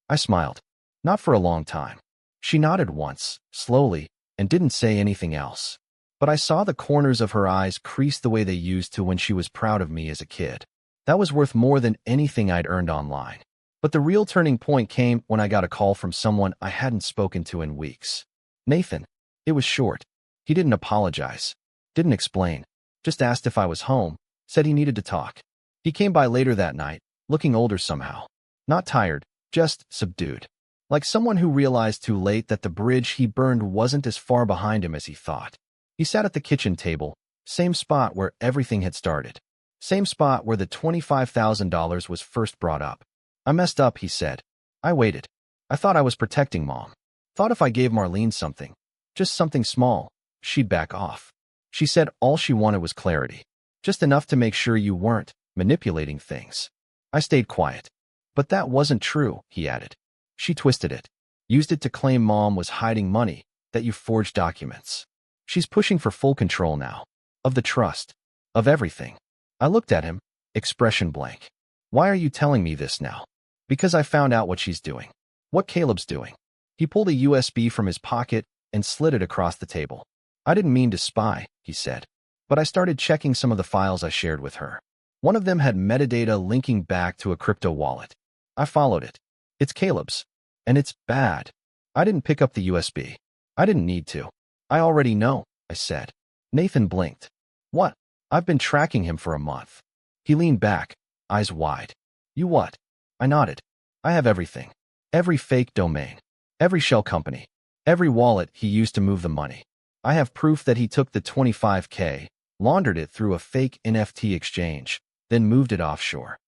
I smiled. Not for a long time. She nodded once, slowly, and didn't say anything else. But I saw the corners of her eyes crease the way they used to when she was proud of me as a kid. That was worth more than anything I'd earned online. But the real turning point came when I got a call from someone I hadn't spoken to in weeks. Nathan. It was short. He didn't apologize. Didn't explain. Just asked if I was home. Said he needed to talk. He came by later that night, looking older somehow. Not tired, just subdued. Like someone who realized too late that the bridge he burned wasn't as far behind him as he thought. He sat at the kitchen table, same spot where everything had started. Same spot where the $25,000 was first brought up. "I messed up," he said. "I waited. I thought I was protecting Mom. Thought if I gave Marlene something, just something small, she'd back off." She said all she wanted was clarity. Just enough to make sure you weren't manipulating things. I stayed quiet. "But that wasn't true," he added. "She twisted it. Used it to claim Mom was hiding money, that you forged documents. She's pushing for full control now. Of the trust. Of everything." I looked at him, expression blank. "Why are you telling me this now?" "Because I found out what she's doing. What Caleb's doing." He pulled a USB from his pocket and slid it across the table. "I didn't mean to spy," he said. "But I started checking some of the files I shared with her. One of them had metadata linking back to a crypto wallet. I followed it. It's Caleb's. And it's bad. I didn't pick up the USB. I didn't need to. I already know," I said. Nathan blinked. "What?" "I've been tracking him for a month." He leaned back, eyes wide. "You what?" I nodded. "I have everything. Every fake domain. Every shell company. Every wallet he used to move the money. I have proof that he took the $25K, laundered it through a fake NFT exchange, then moved it offshore."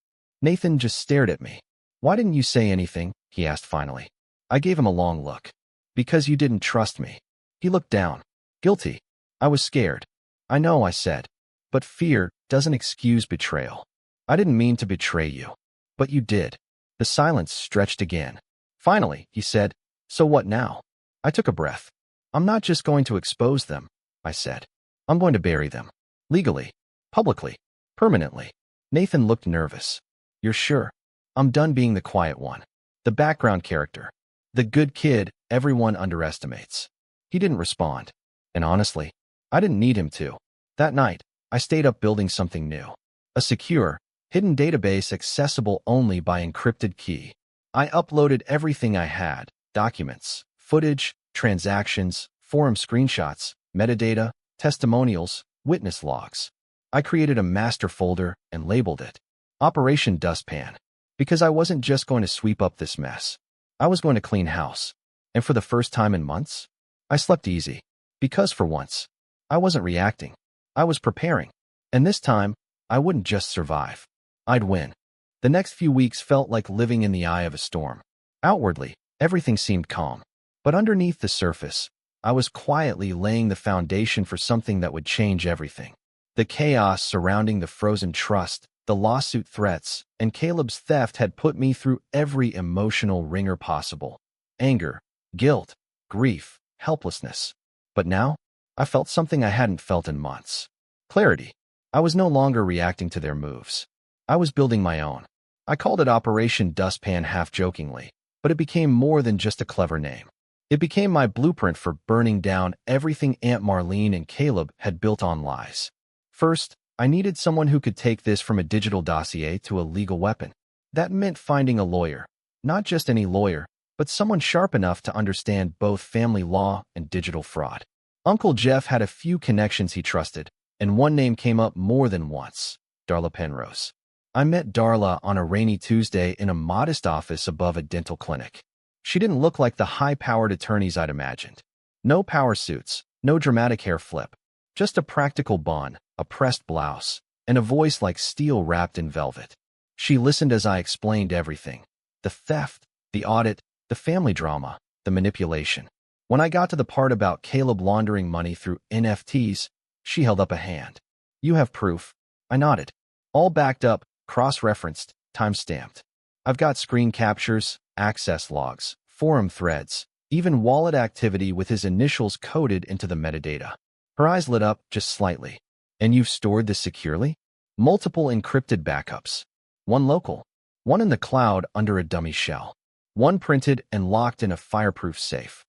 Nathan just stared at me. "Why didn't you say anything?" he asked finally. I gave him a long look. "Because you didn't trust me." He looked down. Guilty. I was scared. "I know," I said. "But fear doesn't excuse betrayal. I didn't mean to betray you. But you did." The silence stretched again. Finally, he said, "So what now?" I took a breath. "I'm not just going to expose them," I said. "I'm going to bury them. Legally. Publicly. Permanently." Nathan looked nervous. "You're sure?" "I'm done being the quiet one. The background character. The good kid everyone underestimates." He didn't respond. And honestly, I didn't need him to. That night, I stayed up building something new. A secure, hidden database accessible only by encrypted key. I uploaded everything I had: documents, footage, transactions, forum screenshots, metadata, testimonials, witness logs. I created a master folder and labeled it Operation Dustpan, because I wasn't just going to sweep up this mess. I was going to clean house. And for the first time in months, I slept easy. Because for once, I wasn't reacting. I was preparing. And this time, I wouldn't just survive. I'd win. The next few weeks felt like living in the eye of a storm. Outwardly, everything seemed calm. But underneath the surface, I was quietly laying the foundation for something that would change everything. The chaos surrounding the frozen trust, the lawsuit threats, and Caleb's theft had put me through every emotional ringer possible. Anger, guilt, grief, helplessness. But now, I felt something I hadn't felt in months. Clarity. I was no longer reacting to their moves. I was building my own. I called it Operation Dustpan half-jokingly, but it became more than just a clever name. It became my blueprint for burning down everything Aunt Marlene and Caleb had built on lies. First, I needed someone who could take this from a digital dossier to a legal weapon. That meant finding a lawyer. Not just any lawyer, but someone sharp enough to understand both family law and digital fraud. Uncle Jeff had a few connections he trusted, and one name came up more than once: Darla Penrose. I met Darla on a rainy Tuesday in a modest office above a dental clinic. She didn't look like the high-powered attorneys I'd imagined. No power suits, no dramatic hair flip. Just a practical bun, a pressed blouse, and a voice like steel wrapped in velvet. She listened as I explained everything: the theft, the audit, the family drama, the manipulation. When I got to the part about Caleb laundering money through NFTs, she held up a hand. "You have proof?" I nodded. "All backed up cross-referenced, time-stamped. I've got screen captures, access logs, forum threads, even wallet activity with his initials coded into the metadata. Her eyes lit up just slightly. And you've stored this securely? Multiple encrypted backups. One local, one in the cloud under a dummy shell, one printed and locked in a fireproof safe.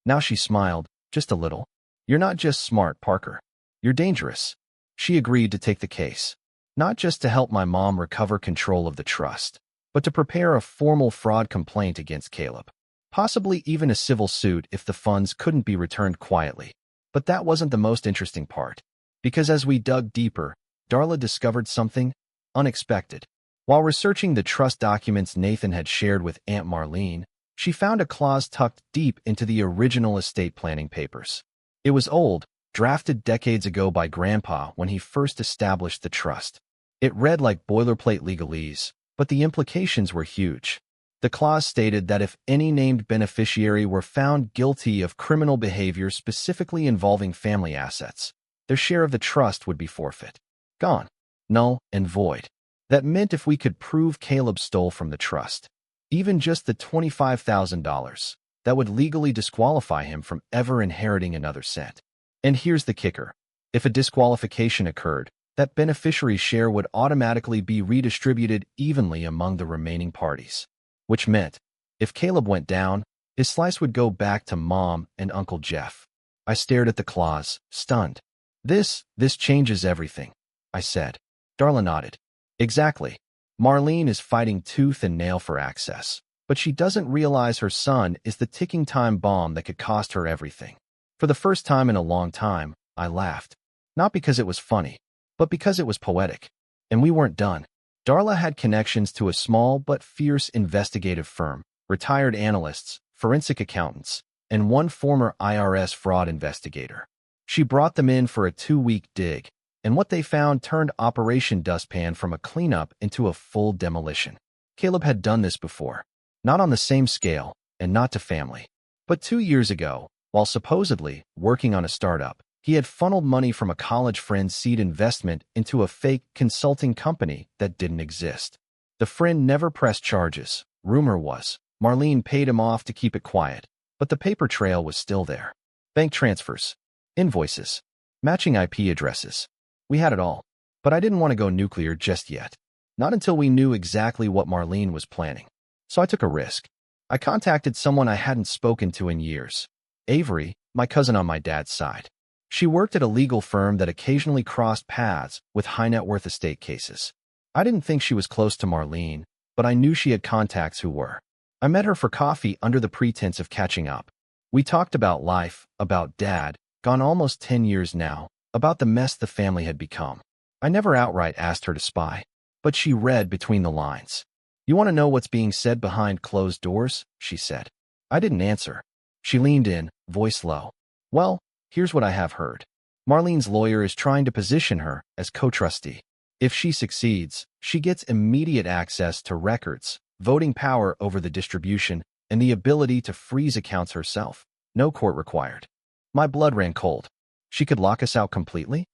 Now she smiled, just a little. You're not just smart, Parker. You're dangerous. She agreed to take the case, not just to help my mom recover control of the trust, but to prepare a formal fraud complaint against Caleb. Possibly even a civil suit if the funds couldn't be returned quietly. But that wasn't the most interesting part, because as we dug deeper, Darla discovered something unexpected. While researching the trust documents Nathan had shared with Aunt Marlene, she found a clause tucked deep into the original estate planning papers. It was old, drafted decades ago by Grandpa when he first established the trust. It read like boilerplate legalese, but the implications were huge. The clause stated that if any named beneficiary were found guilty of criminal behavior specifically involving family assets, their share of the trust would be forfeit. Gone. Null and void. That meant if we could prove Caleb stole from the trust, even just the $25,000, that would legally disqualify him from ever inheriting another cent. And here's the kicker. If a disqualification occurred, that beneficiary's share would automatically be redistributed evenly among the remaining parties. Which meant, if Caleb went down, his slice would go back to Mom and Uncle Jeff. I stared at the clause, stunned. This changes everything, I said. Darla nodded. Exactly. Marlene is fighting tooth and nail for access, but she doesn't realize her son is the ticking time bomb that could cost her everything. For the first time in a long time, I laughed. Not because it was funny, but because it was poetic. And we weren't done. Darla had connections to a small but fierce investigative firm, retired analysts, forensic accountants, and one former IRS fraud investigator. She brought them in for a 2-week dig, and what they found turned Operation Dustpan from a cleanup into a full demolition. Caleb had done this before, not on the same scale, and not to family. But 2 years ago, while supposedly working on a startup, he had funneled money from a college friend's seed investment into a fake consulting company that didn't exist. The friend never pressed charges. Rumor was, Marlene paid him off to keep it quiet, but the paper trail was still there. Bank transfers, invoices, matching IP addresses. We had it all, but I didn't want to go nuclear just yet. Not until we knew exactly what Marlene was planning. So I took a risk. I contacted someone I hadn't spoken to in years. Avery, my cousin on my dad's side. She worked at a legal firm that occasionally crossed paths with high-net-worth estate cases. I didn't think she was close to Marlene, but I knew she had contacts who were. I met her for coffee under the pretense of catching up. We talked about life, about Dad, gone almost 10 years now, about the mess the family had become. I never outright asked her to spy, but she read between the lines. You want to know what's being said behind closed doors? She said. I didn't answer. She leaned in, voice low. Well, here's what I have heard. Marlene's lawyer is trying to position her as co-trustee. If she succeeds, she gets immediate access to records, voting power over the distribution, and the ability to freeze accounts herself. No court required. My blood ran cold. She could lock us out completely?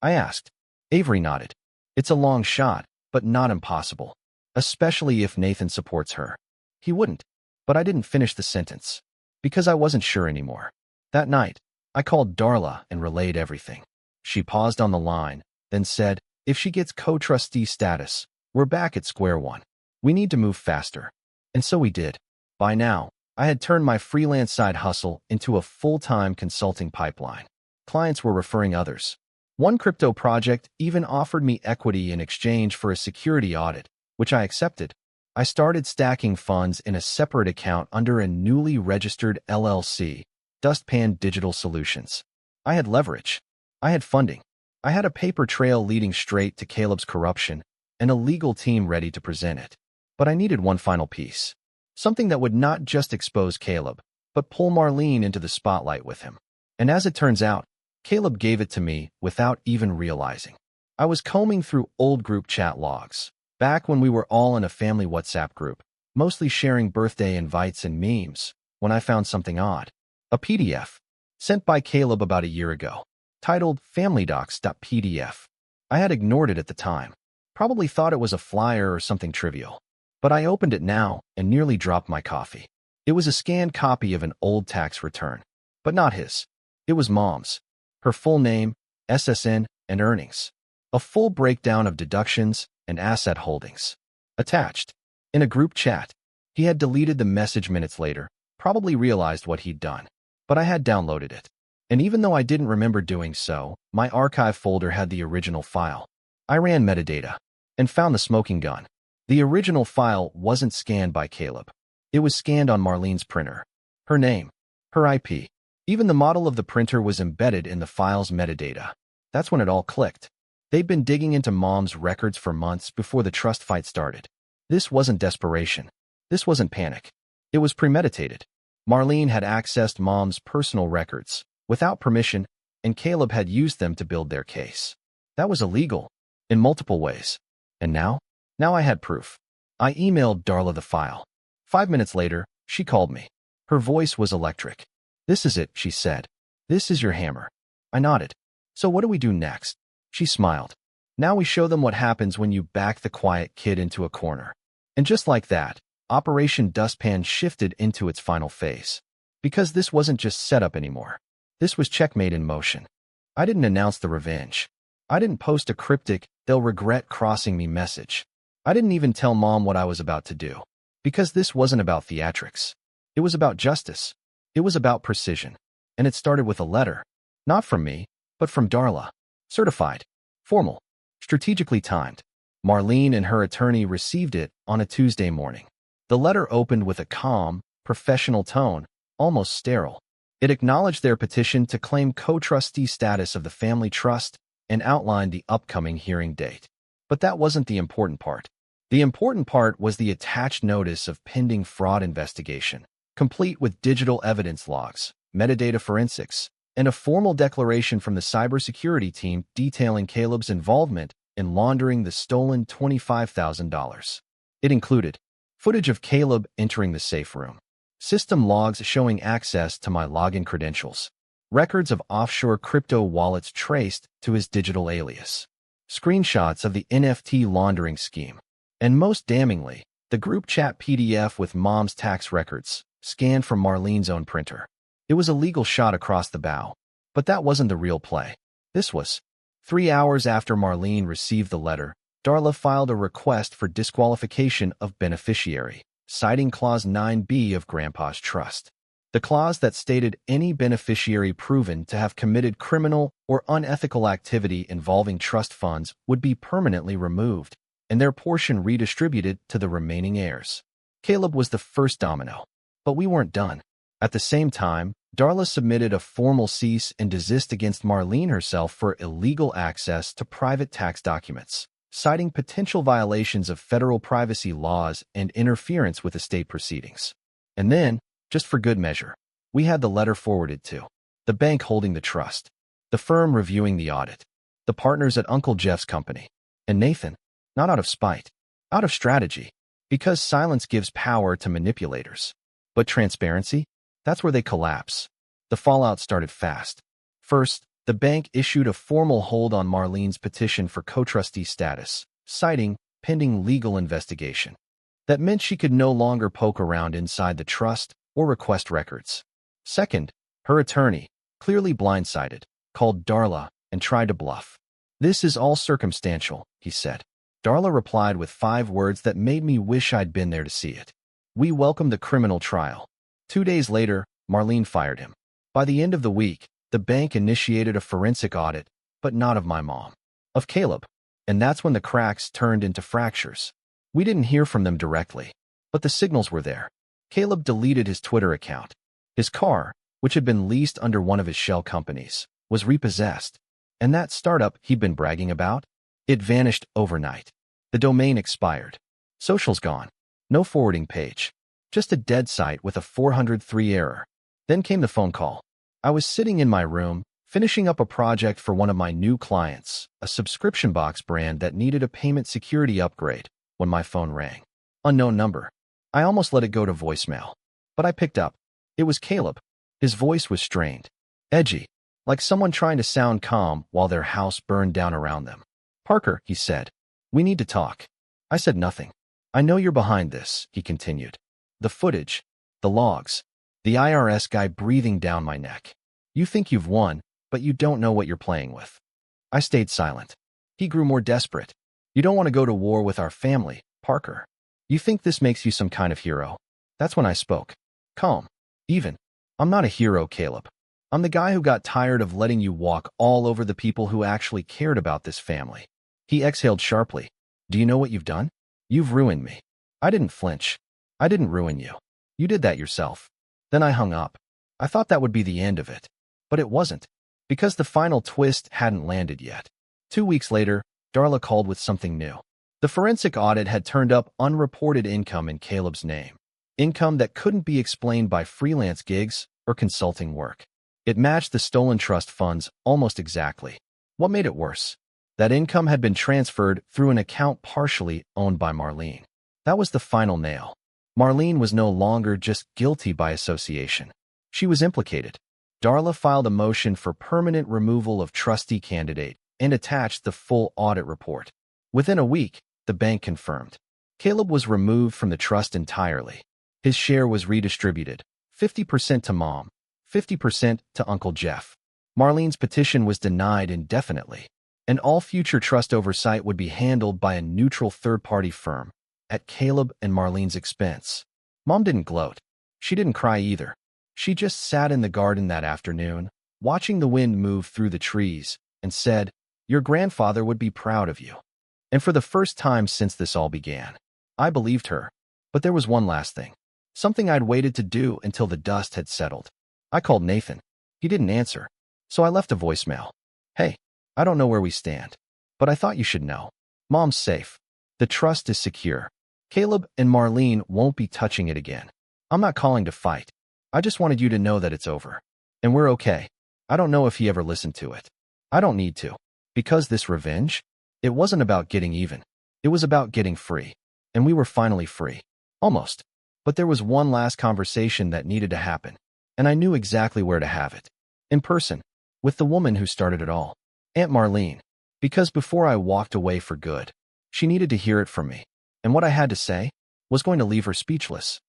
I asked. Avery nodded. It's a long shot, but not impossible. Especially if Nathan supports her. He wouldn't. But I didn't finish the sentence. Because I wasn't sure anymore. That night, I called Darla and relayed everything. She paused on the line, then said, if she gets co-trustee status, we're back at square one. We need to move faster. And so we did. By now, I had turned my freelance side hustle into a full-time consulting pipeline. Clients were referring others. One crypto project even offered me equity in exchange for a security audit, which I accepted. I started stacking funds in a separate account under a newly registered LLC, Dustpan Digital Solutions. I had leverage. I had funding. I had a paper trail leading straight to Caleb's corruption and a legal team ready to present it. But I needed one final piece. Something that would not just expose Caleb, but pull Marlene into the spotlight with him. And as it turns out, Caleb gave it to me without even realizing. I was combing through old group chat logs, back when we were all in a family WhatsApp group, mostly sharing birthday invites and memes, when I found something odd. A PDF, sent by Caleb about a year ago, titled FamilyDocs.pdf. I had ignored it at the time, Probably thought it was a flyer or something trivial. But I opened it now and nearly dropped my coffee. It was a scanned copy of an old tax return. But not his. It was Mom's. Her full name, SSN, and earnings. A full breakdown of deductions and asset holdings. Attached. In a group chat. He had deleted the message minutes later, probably realized what he'd done. But I had downloaded it. And even though I didn't remember doing so, my archive folder had the original file. I ran metadata and found the smoking gun. The original file wasn't scanned by Caleb. It was scanned on Marlene's printer. Her name, her IP. Even the model of the printer was embedded in the file's metadata. That's when it all clicked. They'd been digging into Mom's records for months before the trust fight started. This wasn't desperation. This wasn't panic. It was premeditated. Marlene had accessed Mom's personal records without permission, and Caleb had used them to build their case. That was illegal in multiple ways. And now? Now I had proof. I emailed Darla the file. 5 minutes later, she called me. Her voice was electric. "This is it," she said. "This is your hammer." I nodded. "So what do we do next?" She smiled. "Now we show them what happens when you back the quiet kid into a corner." And just like that, Operation Dustpan shifted into its final phase. Because this wasn't just setup anymore. This was Checkmate in motion. I didn't announce the revenge. I didn't post a cryptic, "they'll regret crossing me" message. I didn't even tell Mom what I was about to do. Because this wasn't about theatrics. It was about justice. It was about precision. And it started with a letter. Not from me, but from Darla. Certified. Formal. Strategically timed. Marlene and her attorney received it on a Tuesday morning. The letter opened with a calm, professional tone, almost sterile. It acknowledged their petition to claim co-trustee status of the family trust and outlined the upcoming hearing date. But that wasn't the important part. The important part was the attached notice of pending fraud investigation, complete with digital evidence logs, metadata forensics, and a formal declaration from the cybersecurity team detailing Caleb's involvement in laundering the stolen $25,000. It included footage of Caleb entering the safe room, system logs showing access to my login credentials, records of offshore crypto wallets traced to his digital alias, screenshots of the NFT laundering scheme, and most damningly, the group chat PDF with Mom's tax records, scanned from Marlene's own printer. It was a legal shot across the bow, but that wasn't the real play. This was 3 hours after Marlene received the letter. Darla filed a request for disqualification of beneficiary, citing Clause 9B of Grandpa's trust. The clause that stated any beneficiary proven to have committed criminal or unethical activity involving trust funds would be permanently removed, and their portion redistributed to the remaining heirs. Caleb was the first domino. But we weren't done. At the same time, Darla submitted a formal cease and desist against Marlene herself for illegal access to private tax documents, citing potential violations of federal privacy laws and interference with estate proceedings. And then, just for good measure, we had the letter forwarded to the bank holding the trust, the firm reviewing the audit, the partners at Uncle Jeff's company, and Nathan, not out of spite, out of strategy, because silence gives power to manipulators. But transparency? That's where they collapse. The fallout started fast. First, the bank issued a formal hold on Marlene's petition for co-trustee status, citing pending legal investigation. That meant she could no longer poke around inside the trust or request records. Second, her attorney, clearly blindsided, called Darla and tried to bluff. "This is all circumstantial," he said. Darla replied with 5 words that made me wish I'd been there to see it. "We welcome the criminal trial." 2 days later, Marlene fired him. By the end of the week, the bank initiated a forensic audit, but not of my mom, of Caleb. And that's when the cracks turned into fractures. We didn't hear from them directly, but the signals were there. Caleb deleted his Twitter account. His car, which had been leased under one of his shell companies, was repossessed. And that startup he'd been bragging about? It vanished overnight. The domain expired. Social's gone. No forwarding page. Just a dead site with a 403 error. Then came the phone call. I was sitting in my room, finishing up a project for one of my new clients, a subscription box brand that needed a payment security upgrade, when my phone rang. Unknown number. I almost let it go to voicemail. But I picked up. It was Caleb. His voice was strained. Edgy. Like someone trying to sound calm while their house burned down around them. "Parker," he said. We need to talk. I said nothing. I know you're behind this, he continued. The footage, the logs, the IRS guy breathing down my neck. You think you've won, but you don't know what you're playing with. I stayed silent. He grew more desperate. You don't want to go to war with our family, Parker. You think this makes you some kind of hero? That's when I spoke. Calm. Even. I'm not a hero, Caleb. I'm the guy who got tired of letting you walk all over the people who actually cared about this family. He exhaled sharply. Do you know what you've done? You've ruined me. I didn't flinch. I didn't ruin you. You did that yourself. Then I hung up. I thought that would be the end of it. But it wasn't. Because the final twist hadn't landed yet. 2 weeks later, Darla called with something new. The forensic audit had turned up unreported income in Caleb's name. Income that couldn't be explained by freelance gigs or consulting work. It matched the stolen trust funds almost exactly. What made it worse? That income had been transferred through an account partially owned by Marlene. That was the final nail. Marlene was no longer just guilty by association. She was implicated. Darla filed a motion for permanent removal of trustee candidate and attached the full audit report. Within a week, the bank confirmed. Caleb was removed from the trust entirely. His share was redistributed, 50% to Mom, 50% to Uncle Jeff. Marlene's petition was denied indefinitely, and all future trust oversight would be handled by a neutral third-party firm, at Caleb and Marlene's expense. Mom didn't gloat. She didn't cry either. She just sat in the garden that afternoon, watching the wind move through the trees, and said, "Your grandfather would be proud of you." And for the first time since this all began, I believed her. But there was one last thing. Something I'd waited to do until the dust had settled. I called Nathan. He didn't answer. So I left a voicemail. Hey, I don't know where we stand, but I thought you should know. Mom's safe. The trust is secure. Caleb and Marlene won't be touching it again. I'm not calling to fight. I just wanted you to know that it's over. And we're okay. I don't know if he ever listened to it. I don't need to. Because this revenge, it wasn't about getting even. It was about getting free. And we were finally free. Almost. But there was one last conversation that needed to happen. And I knew exactly where to have it. In person. With the woman who started it all. Aunt Marlene. Because before I walked away for good, she needed to hear it from me. And what I had to say was going to leave her speechless.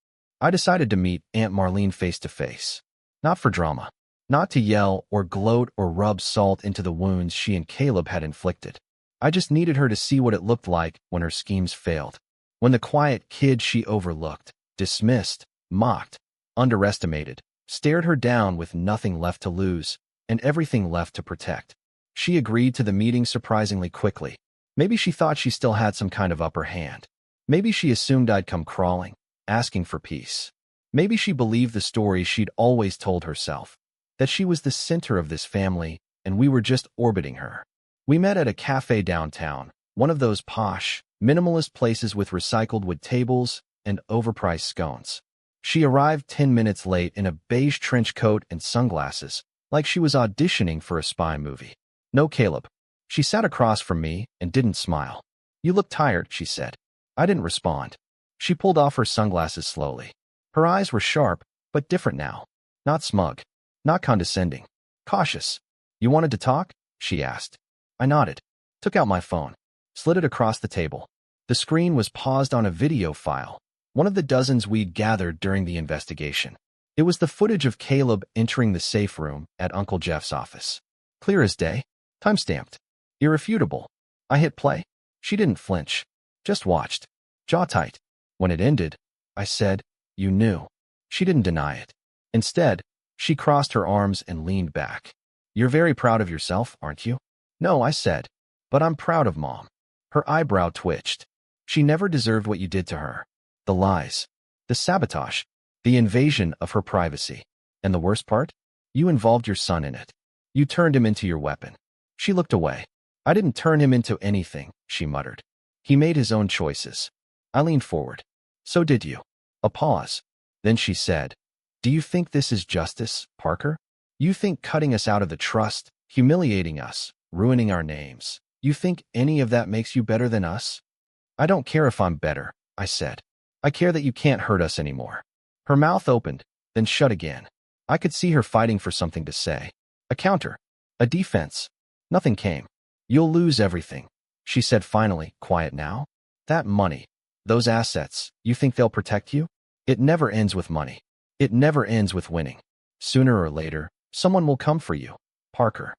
I decided to meet Aunt Marlene face to face. Not for drama. Not to yell or gloat or rub salt into the wounds she and Caleb had inflicted. I just needed her to see what it looked like when her schemes failed. When the quiet kid she overlooked, dismissed, mocked, underestimated, stared her down with nothing left to lose and everything left to protect. She agreed to the meeting surprisingly quickly. Maybe she thought she still had some kind of upper hand. Maybe she assumed I'd come crawling, asking for peace. Maybe she believed the story she'd always told herself, that she was the center of this family and we were just orbiting her. We met at a cafe downtown, one of those posh, minimalist places with recycled wood tables and overpriced scones. She arrived 10 minutes late in a beige trench coat and sunglasses, like she was auditioning for a spy movie. No, Caleb. She sat across from me and didn't smile. You look tired, she said. I didn't respond. She pulled off her sunglasses slowly. Her eyes were sharp, but different now. Not smug. Not condescending. Cautious. You wanted to talk? She asked. I nodded. Took out my phone. Slid it across the table. The screen was paused on a video file, one of the dozens we'd gathered during the investigation. It was the footage of Caleb entering the safe room at Uncle Jeff's office. Clear as day. Time-stamped. Irrefutable. I hit play. She didn't flinch. Just watched. Jaw tight. When it ended, I said, You knew. She didn't deny it. Instead, she crossed her arms and leaned back. You're very proud of yourself, aren't you? No, I said. But I'm proud of Mom. Her eyebrow twitched. She never deserved what you did to her. The lies. The sabotage. The invasion of her privacy. And the worst part? You involved your son in it. You turned him into your weapon. She looked away. I didn't turn him into anything, she muttered. He made his own choices. I leaned forward. So did you. A pause. Then she said, Do you think this is justice, Parker? You think cutting us out of the trust, humiliating us, ruining our names, you think any of that makes you better than us? I don't care if I'm better, I said. I care that you can't hurt us anymore. Her mouth opened, then shut again. I could see her fighting for something to say. A counter. A defense. Nothing came. You'll lose everything. She said finally, quiet now. That money, those assets, you think they'll protect you? It never ends with money. It never ends with winning. Sooner or later, someone will come for you. Parker.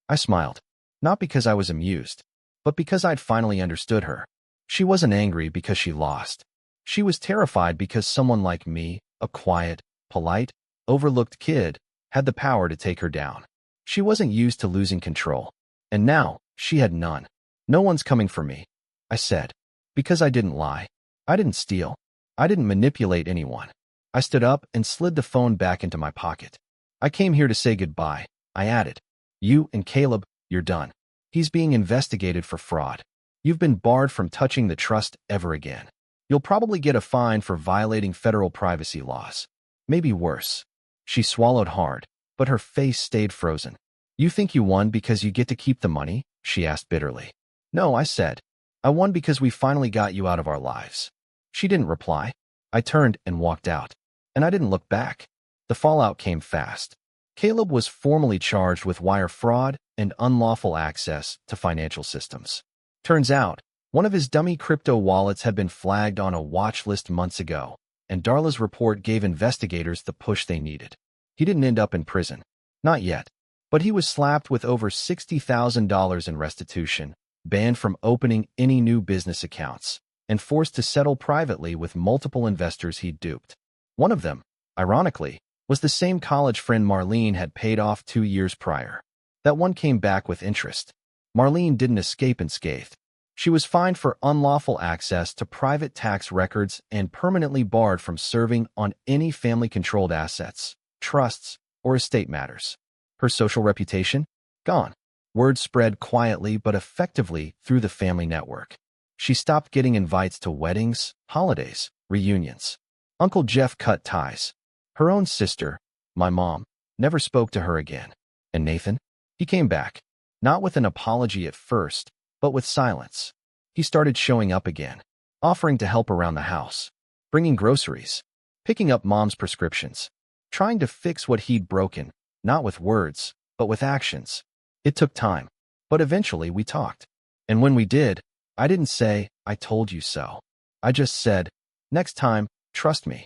I smiled. Not because I was amused, but because I'd finally understood her. She wasn't angry because she lost. She was terrified because someone like me, a quiet, polite, overlooked kid, had the power to take her down. She wasn't used to losing control. And now, she had none. No one's coming for me, I said. Because I didn't lie. I didn't steal. I didn't manipulate anyone. I stood up and slid the phone back into my pocket. I came here to say goodbye, I added. You and Caleb, you're done. He's being investigated for fraud. You've been barred from touching the trust ever again. You'll probably get a fine for violating federal privacy laws. Maybe worse. She swallowed hard, but her face stayed frozen. You think you won because you get to keep the money? She asked bitterly. No, I said. I won because we finally got you out of our lives. She didn't reply. I turned and walked out. And I didn't look back. The fallout came fast. Caleb was formally charged with wire fraud and unlawful access to financial systems. Turns out, one of his dummy crypto wallets had been flagged on a watch list months ago, and Darla's report gave investigators the push they needed. He didn't end up in prison. Not yet. But he was slapped with over $60,000 in restitution, banned from opening any new business accounts, and forced to settle privately with multiple investors he'd duped. One of them, ironically, was the same college friend Marlene had paid off 2 years prior. That one came back with interest. Marlene didn't escape unscathed. She was fined for unlawful access to private tax records and permanently barred from serving on any family-controlled assets, trusts, or estate matters. Her social reputation? Gone. Word spread quietly but effectively through the family network. She stopped getting invites to weddings, holidays, reunions. Uncle Jeff cut ties. Her own sister, my mom, never spoke to her again. And Nathan? He came back. Not with an apology at first, but with silence. He started showing up again, offering to help around the house, bringing groceries, picking up mom's prescriptions, trying to fix what he'd broken, not with words, but with actions. It took time, but eventually we talked. And when we did, I didn't say, I told you so. I just said, next time, trust me.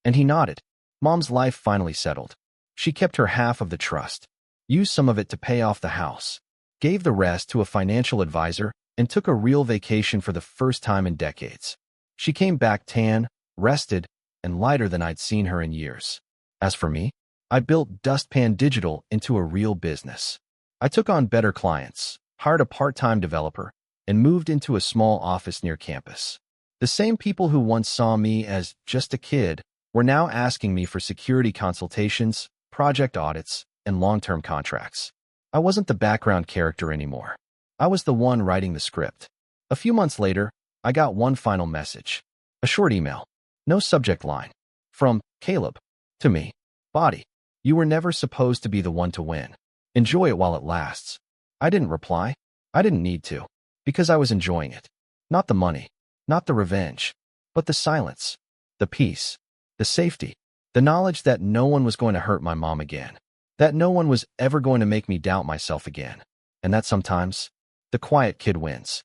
And he nodded. Mom's life finally settled. She kept her half of the trust, used some of it to pay off the house, gave the rest to a financial advisor, and took a real vacation for the first time in decades. She came back tan, rested, and lighter than I'd seen her in years. As for me, I built Dustpan Digital into a real business. I took on better clients, hired a part-time developer, and moved into a small office near campus. The same people who once saw me as just a kid were now asking me for security consultations, project audits, and long-term contracts. I wasn't the background character anymore. I was the one writing the script. A few months later, I got one final message. A short email. No subject line. From Caleb. To me. Body. You were never supposed to be the one to win. Enjoy it while it lasts. I didn't reply. I didn't need to. Because I was enjoying it. Not the money. Not the revenge. But the silence. The peace. The safety. The knowledge that no one was going to hurt my mom again. That no one was ever going to make me doubt myself again. And that sometimes, the quiet kid wins.